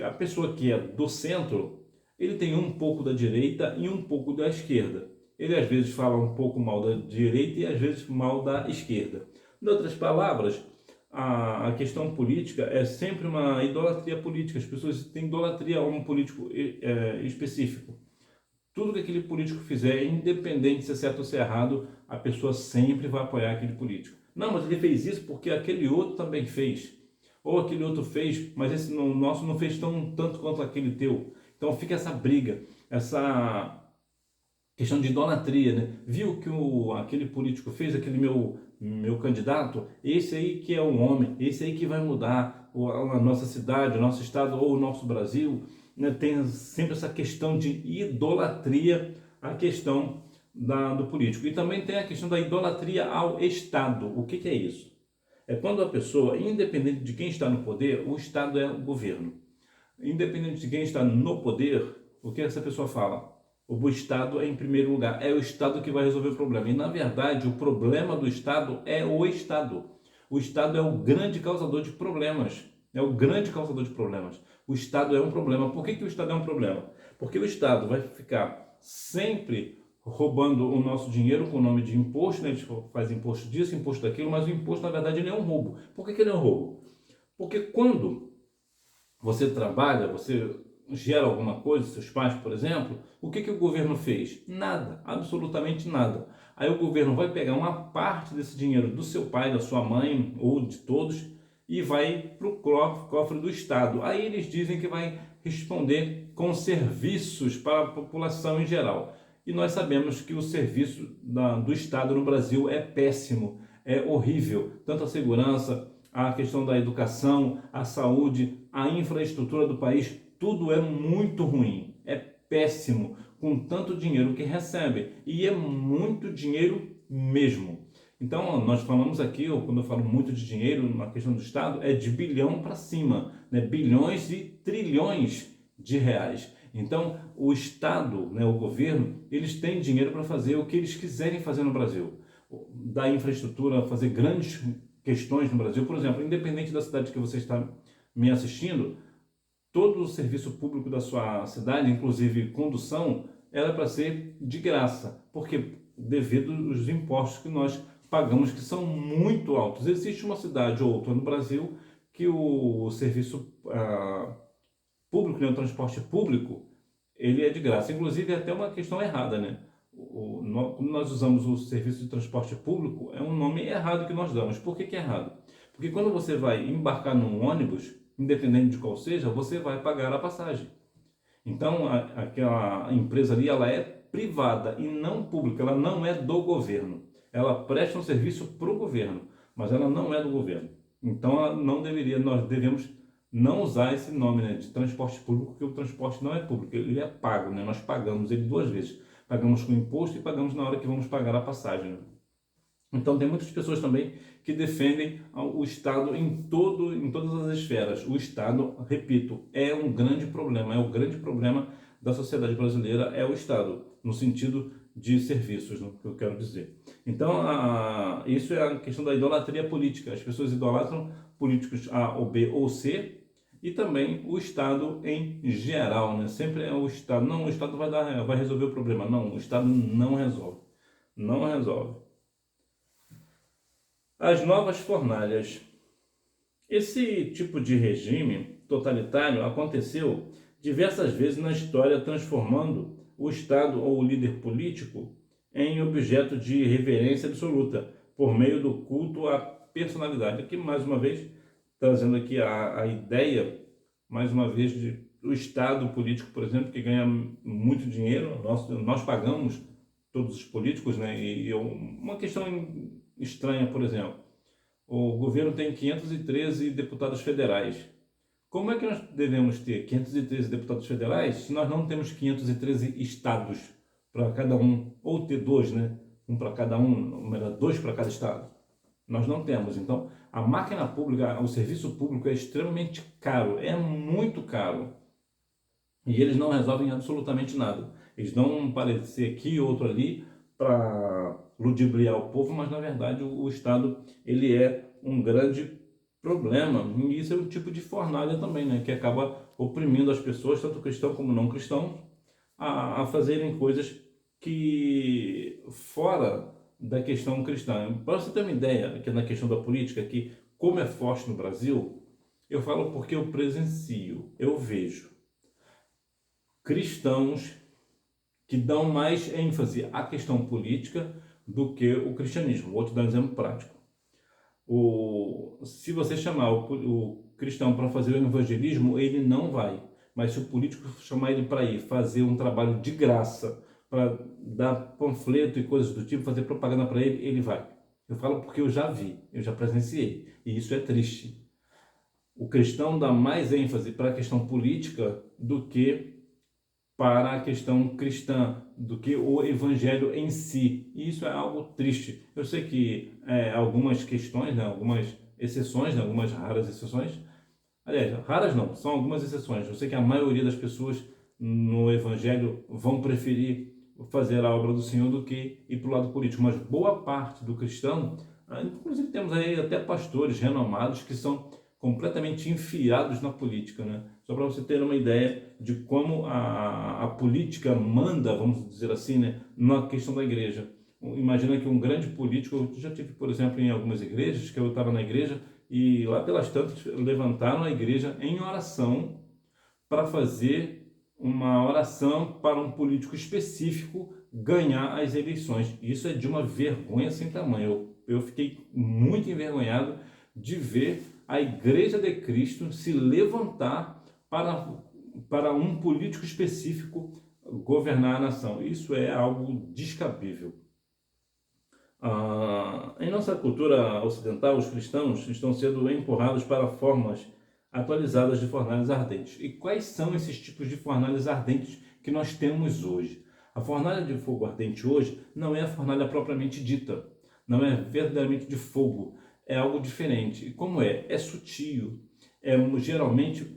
a pessoa que é do centro, ele tem um pouco da direita e um pouco da esquerda. Ele às vezes fala um pouco mal da direita e às vezes mal da esquerda. Em outras palavras, a questão política é sempre uma idolatria política. As pessoas têm idolatria a um político específico. Tudo que aquele político fizer, independente se é certo ou se é errado, a pessoa sempre vai apoiar aquele político. Não, mas ele fez isso porque aquele outro também fez. Ou aquele outro fez, mas esse nosso não fez tanto quanto aquele teu. Então fica essa briga, essa questão de idolatria, né? Viu que aquele político fez, aquele meu candidato, esse aí que é um homem, esse aí que vai mudar a nossa cidade, o nosso estado ou o nosso Brasil, né? Tem sempre essa questão de idolatria, a questão do político. E também tem a questão da idolatria ao Estado. O que é isso? É quando a pessoa, independente de quem está no poder, o Estado é o governo. Independente de quem está no poder, o que essa pessoa fala? O Estado é em primeiro lugar, é o Estado que vai resolver o problema. E na verdade, o problema do Estado é o Estado. O Estado é o grande causador de problemas. É o grande causador de problemas. O Estado é um problema. Por que o Estado é um problema? Porque o Estado vai ficar sempre roubando o nosso dinheiro com o nome de imposto, né? Eles fazem imposto disso, imposto daquilo, mas o imposto na verdade ele é um roubo. Por que ele é um roubo? Porque quando você trabalha, você gera alguma coisa, seus pais, por exemplo, o que o governo fez? Nada, absolutamente nada. Aí o governo vai pegar uma parte desse dinheiro do seu pai, da sua mãe ou de todos e vai para o cofre do Estado. Aí eles dizem que vai responder com serviços para a população em geral. E nós sabemos que o serviço do Estado no Brasil é péssimo, é horrível, tanto a segurança, a questão da educação, a saúde, a infraestrutura do país, tudo é muito ruim, é péssimo, com tanto dinheiro que recebe, e é muito dinheiro mesmo. Então, nós falamos aqui, quando eu falo muito de dinheiro na questão do Estado, é de bilhão para cima, né? Bilhões e trilhões de reais. Então, o Estado, né, o governo, eles têm dinheiro para fazer o que eles quiserem fazer no Brasil. Da infraestrutura, fazer grandes questões no Brasil. Por exemplo, independente da cidade que você está me assistindo, todo o serviço público da sua cidade, inclusive condução, era para ser de graça, porque devido aos impostos que nós pagamos, que são muito altos. Existe uma cidade ou outra no Brasil que o serviço público, né, o transporte público, ele é de graça. Inclusive, é até uma questão errada, né? Como nós usamos o serviço de transporte público, é um nome errado que nós damos. Por que é errado? Porque quando você vai embarcar num ônibus, independente de qual seja, você vai pagar a passagem. Então, aquela empresa ali, ela é privada e não pública, ela não é do governo. Ela presta um serviço para o governo, mas ela não é do governo. Então, nós devemos não usar esse nome, né, de transporte público, porque o transporte não é público, ele é pago, né? Nós pagamos ele duas vezes. Pagamos com imposto e pagamos na hora que vamos pagar a passagem, né? Então tem muitas pessoas também que defendem o Estado em todas as esferas. O Estado, repito, é um grande problema, é o grande problema da sociedade brasileira, é o Estado, no sentido de serviços, no que eu quero dizer. Então, isso é a questão da idolatria política. As pessoas idolatram políticos A ou B ou C e também o Estado em geral, né? Sempre é o Estado. Não, o Estado vai resolver o problema. Não, o Estado não resolve. Não resolve. As novas fornalhas. Esse tipo de regime totalitário aconteceu diversas vezes na história, transformando o Estado ou o líder político em objeto de reverência absoluta, por meio do culto à personalidade. Aqui, mais uma vez, trazendo aqui a ideia, mais uma vez, do Estado político, por exemplo, que ganha muito dinheiro, nós pagamos todos os políticos, né? E uma questão estranha, por exemplo, o governo tem 513 deputados federais. Como é que nós devemos ter 513 deputados federais se nós não temos 513 estados para cada um, ou ter dois, né? Um para cada um, melhor, dois para cada estado? Nós não temos. Então, a máquina pública, o serviço público é extremamente caro, é muito caro. E eles não resolvem absolutamente nada. Eles dão um parecer aqui, outro ali, para ludibriar o povo, mas na verdade o Estado ele é um grande problema. E isso é um tipo de fornalha também, né? Que acaba oprimindo as pessoas, tanto cristão como não cristão, a fazerem coisas que fora da questão cristã. Para você ter uma ideia, aqui na questão da política, que como é forte no Brasil, eu falo porque eu presencio, eu vejo cristãos que dão mais ênfase à questão política do que o cristianismo. Vou te dar um exemplo prático. Se você chamar o cristão para fazer o evangelismo, ele não vai. Mas se o político chamar ele para ir fazer um trabalho de graça, para dar panfleto e coisas do tipo, fazer propaganda para ele, ele vai. Eu falo porque eu já vi, eu já presenciei. E isso é triste. O cristão dá mais ênfase para a questão política do que para a questão cristã, do que o evangelho em si. E isso é algo triste. Eu sei que algumas questões, né, algumas exceções, né, algumas raras exceções, aliás, raras não, são algumas exceções. Eu sei que a maioria das pessoas no evangelho vão preferir fazer a obra do Senhor do que ir para o lado político, mas boa parte do cristão, inclusive temos aí até pastores renomados que são completamente enfiados na política, né? Só para você ter uma ideia de como a política manda, vamos dizer assim, né, na questão da igreja. Imagina que um grande político, eu já tive, por exemplo, em algumas igrejas, que eu estava na igreja, e lá pelas tantas levantaram a igreja em oração para fazer uma oração para um político específico ganhar as eleições. Isso é de uma vergonha sem tamanho. Eu fiquei muito envergonhado de ver a Igreja de Cristo se levantar para um político específico governar a nação. Isso é algo descabível. Em nossa cultura ocidental, os cristãos estão sendo empurrados para formas atualizadas de fornalhas ardentes. E quais são esses tipos de fornalhas ardentes que nós temos hoje? A fornalha de fogo ardente hoje não é a fornalha propriamente dita, não é verdadeiramente de fogo, é algo diferente. E como é? É sutil, geralmente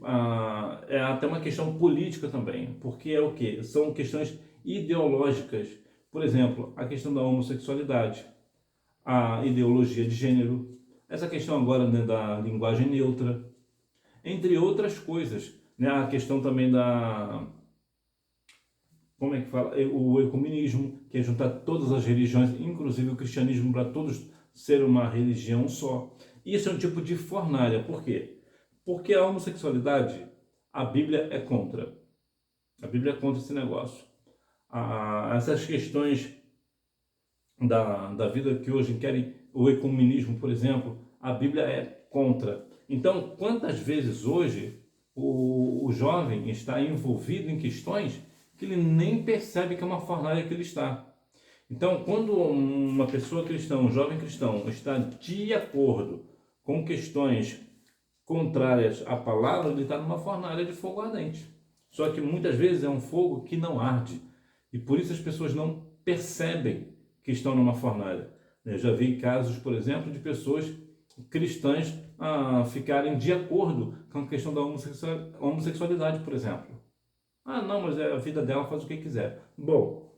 é até uma questão política também, porque é o quê? São questões ideológicas. Por exemplo, a questão da homossexualidade, a ideologia de gênero, essa questão agora, né, da linguagem neutra, entre outras coisas, né, a questão também da, como é que fala, o ecumenismo, que é juntar todas as religiões, inclusive o cristianismo, para todos ser uma religião só. Isso é um tipo de fornalha. Por quê? Porque a homossexualidade, a Bíblia é contra. A Bíblia é contra esse negócio. Essas questões da vida que hoje querem, o ecumenismo, por exemplo, a Bíblia é contra. Então, quantas vezes hoje o jovem está envolvido em questões que ele nem percebe que é uma fornalha que ele está. Então, quando uma pessoa cristã, um jovem cristão, está de acordo com questões contrárias à palavra, ele está numa fornalha de fogo ardente. Só que muitas vezes é um fogo que não arde. E por isso as pessoas não percebem que estão numa fornalha. Eu já vi casos, por exemplo, de pessoas cristãs ficarem de acordo com a questão da homossexualidade, por exemplo. Não, mas a vida dela faz o que quiser. Bom,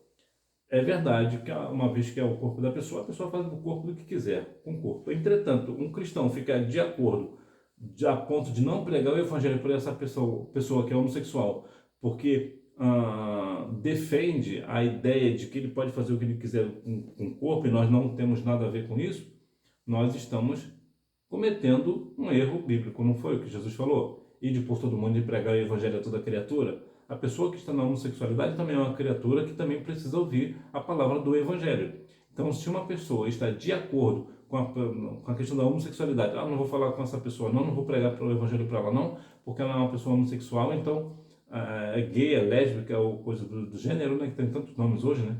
é verdade que uma vez que é o corpo da pessoa, a pessoa faz o corpo do que quiser, com o corpo. Entretanto, um cristão ficar de acordo a ponto de não pregar o evangelho por essa pessoa que é homossexual, porque defende a ideia de que ele pode fazer o que ele quiser com o corpo e nós não temos nada a ver com isso, nós estamos cometendo um erro bíblico, não foi o que Jesus falou? Ide por todo mundo e pregar o evangelho a toda criatura. A pessoa que está na homossexualidade também é uma criatura que também precisa ouvir a palavra do evangelho. Então, se uma pessoa está de acordo com a questão da homossexualidade, não vou falar com essa pessoa, não vou pregar o evangelho para ela, não, porque ela é uma pessoa homossexual, então é gay, é lésbica, ou coisa do gênero, né, que tem tantos nomes hoje, né,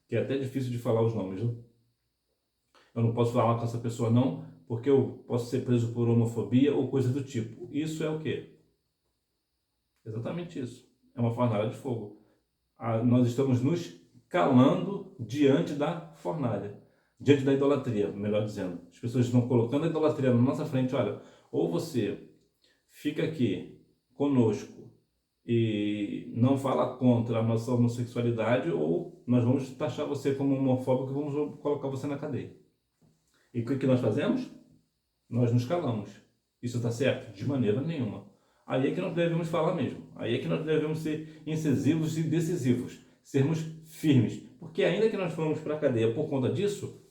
que é até difícil de falar os nomes, né? Eu não posso falar com essa pessoa, não, porque eu posso ser preso por homofobia ou coisa do tipo. Isso é o quê? Exatamente isso. É uma fornalha de fogo. Nós estamos nos calando diante da fornalha, diante da idolatria, melhor dizendo. As pessoas estão colocando a idolatria na nossa frente. Olha, ou você fica aqui conosco e não fala contra a nossa homossexualidade, ou nós vamos taxar você como homofóbico e vamos colocar você na cadeia. E o que nós fazemos? Nós nos calamos. Isso está certo? De maneira nenhuma. Aí é que nós devemos falar mesmo. Aí é que nós devemos ser incisivos e decisivos. Sermos firmes. Porque ainda que nós formos para a cadeia por conta disso,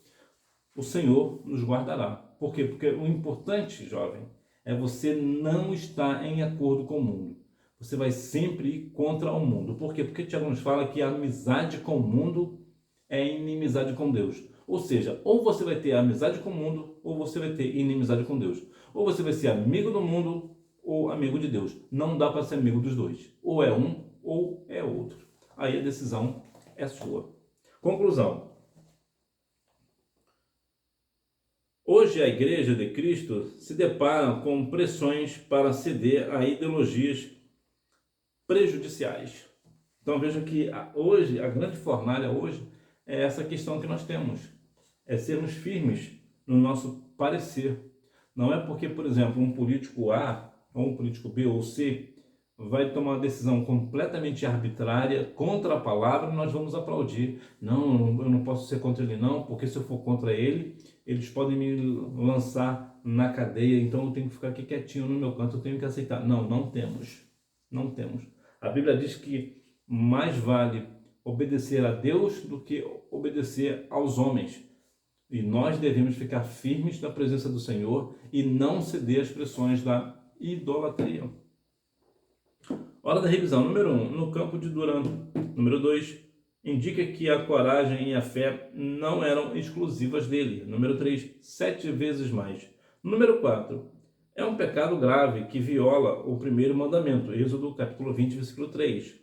o Senhor nos guardará. Por quê? Porque o importante, jovem, é você não estar em acordo com o mundo. Você vai sempre ir contra o mundo. Por quê? Porque Tiago nos fala que a amizade com o mundo é inimizade com Deus. Ou seja, ou você vai ter amizade com o mundo, ou você vai ter inimizade com Deus. Ou você vai ser amigo do mundo, ou amigo de Deus. Não dá para ser amigo dos dois. Ou é um, ou é outro. Aí a decisão é sua. Conclusão. Hoje a Igreja de Cristo se depara com pressões para ceder a ideologias prejudiciais. Então veja que hoje, a grande fornalha hoje, é essa questão que nós temos. É sermos firmes no nosso parecer. Não é porque, por exemplo, um político A, ou um político B ou C, vai tomar uma decisão completamente arbitrária contra a palavra e nós vamos aplaudir. Não, eu não posso ser contra ele não, porque se eu for contra ele, eles podem me lançar na cadeia, então eu tenho que ficar aqui quietinho no meu canto, eu tenho que aceitar. Não, não temos. Não temos. A Bíblia diz que mais vale obedecer a Deus do que obedecer aos homens. E nós devemos ficar firmes na presença do Senhor e não ceder às pressões da idolatria. Hora da revisão. Número 1, no campo de Durão. Número 2, indica que a coragem e a fé não eram exclusivas dele. Número 3, 7 vezes mais. Número 4, é um pecado grave que viola o primeiro mandamento. Êxodo capítulo 20, versículo 3.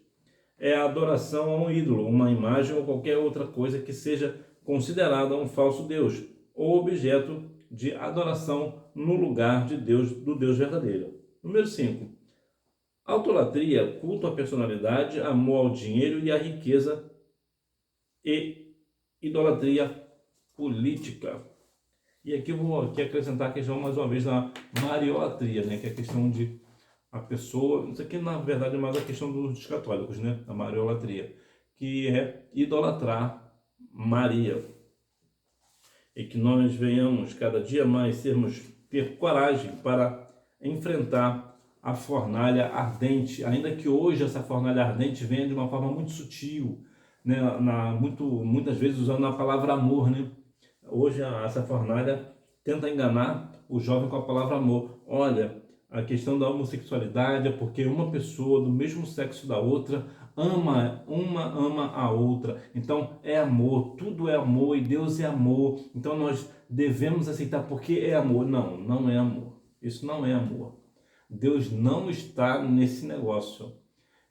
É a adoração a um ídolo, uma imagem ou qualquer outra coisa que seja considerada um falso Deus, ou objeto de adoração no lugar de Deus, do Deus verdadeiro. Número 5. Autolatria, culto à personalidade, amor ao dinheiro e à riqueza e idolatria política. E aqui eu vou acrescentar a questão mais uma vez da mariolatria, né, que é a questão de a pessoa, isso aqui na verdade é mais a questão dos católicos, né, a mariolatria, que é idolatrar Maria. E que nós venhamos cada dia mais ter coragem para enfrentar a fornalha ardente, ainda que hoje essa fornalha ardente venha de uma forma muito sutil, né, muitas vezes usando a palavra amor, né? Hoje essa fornalha tenta enganar o jovem com a palavra amor. Olha, a questão da homossexualidade é porque uma pessoa do mesmo sexo da outra ama a outra. Então é amor, tudo é amor e Deus é amor. Então nós devemos aceitar porque é amor. Não, não é amor. Isso não é amor. Deus não está nesse negócio.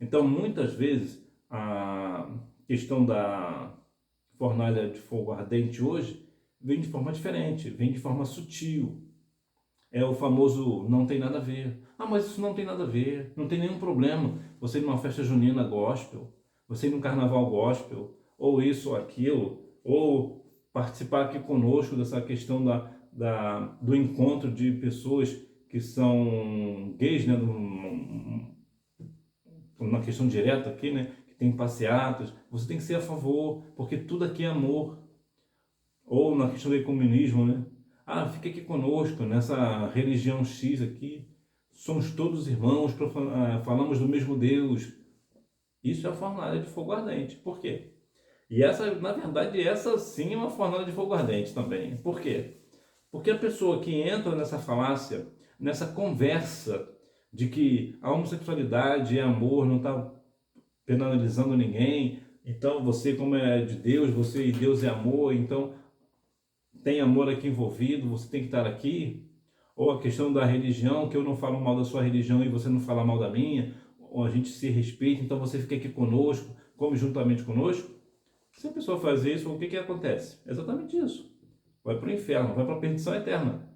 Então muitas vezes a questão da fornalha de fogo ardente hoje vem de forma diferente, vem de forma sutil. É o famoso não tem nada a ver. Ah, mas isso não tem nada a ver, não tem nenhum problema. Você ir numa festa junina gospel, você ir num carnaval gospel, ou isso ou aquilo, ou participar aqui conosco dessa questão do encontro de pessoas que são gays, né? Uma questão direta aqui, né? Que tem passeatas. Você tem que ser a favor, porque tudo aqui é amor. Ou na questão do ecumenismo, né? Ah, fica aqui conosco, nessa religião X aqui, somos todos irmãos, falamos do mesmo Deus. Isso é a fornalha de fogo ardente. Por quê? E essa, na verdade, essa sim é uma fornalha de fogo ardente também. Por quê? Porque a pessoa que entra nessa falácia, nessa conversa de que a homossexualidade é amor, não está penalizando ninguém, então você, como é de Deus, você e Deus é amor, então tem amor aqui envolvido, você tem que estar aqui. Ou a questão da religião, que eu não falo mal da sua religião e você não fala mal da minha, ou a gente se respeita, então você fica aqui conosco, come juntamente conosco. Se a pessoa faz isso, o que acontece? É exatamente isso. Vai para o inferno, vai para a perdição eterna.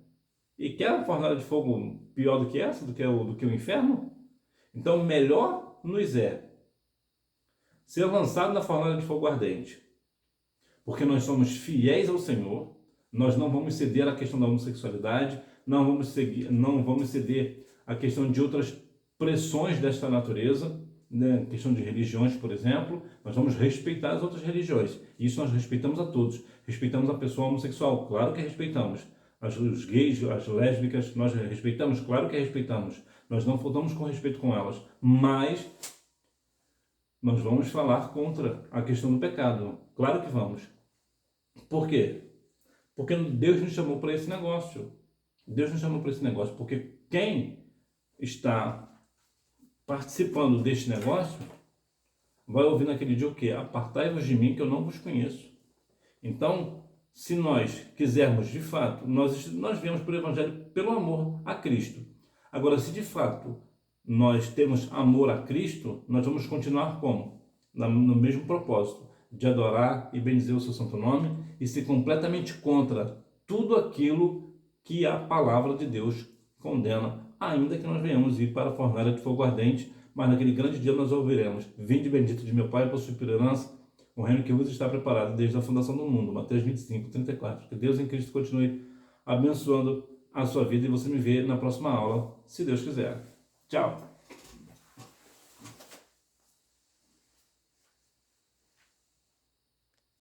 E quer a fornalha de fogo pior do que essa, do que o inferno? Então melhor nos é ser lançado na fornalha de fogo ardente, porque nós somos fiéis ao Senhor. Nós não vamos ceder à questão da homossexualidade, não vamos ceder à questão de outras pressões desta natureza, né, questão de religiões, por exemplo, nós vamos respeitar as outras religiões. Isso nós respeitamos a todos. Respeitamos a pessoa homossexual, claro que respeitamos. Os gays, as lésbicas, nós respeitamos, claro que respeitamos. Nós não faltamos com respeito com elas, mas nós vamos falar contra a questão do pecado. Claro que vamos. Por quê? Porque Deus nos chamou para esse negócio. Deus nos chamou para esse negócio, porque quem está participando deste negócio vai ouvir naquele dia o quê? Apartai-vos de mim, que eu não vos conheço. Então, se nós quisermos de fato, nós viemos para o Evangelho pelo amor a Cristo. Agora, se de fato nós temos amor a Cristo, nós vamos continuar como? No mesmo propósito, de adorar e bendizer o seu santo nome e ser completamente contra tudo aquilo que a palavra de Deus condena, ainda que nós venhamos ir para a fornalha de fogo ardente, mas naquele grande dia nós ouviremos: vinde bendito de meu Pai, possui por herança o reino que vos está preparado desde a fundação do mundo. Mateus 25, 34. Que Deus em Cristo continue abençoando a sua vida e você me vê na próxima aula, se Deus quiser. Tchau!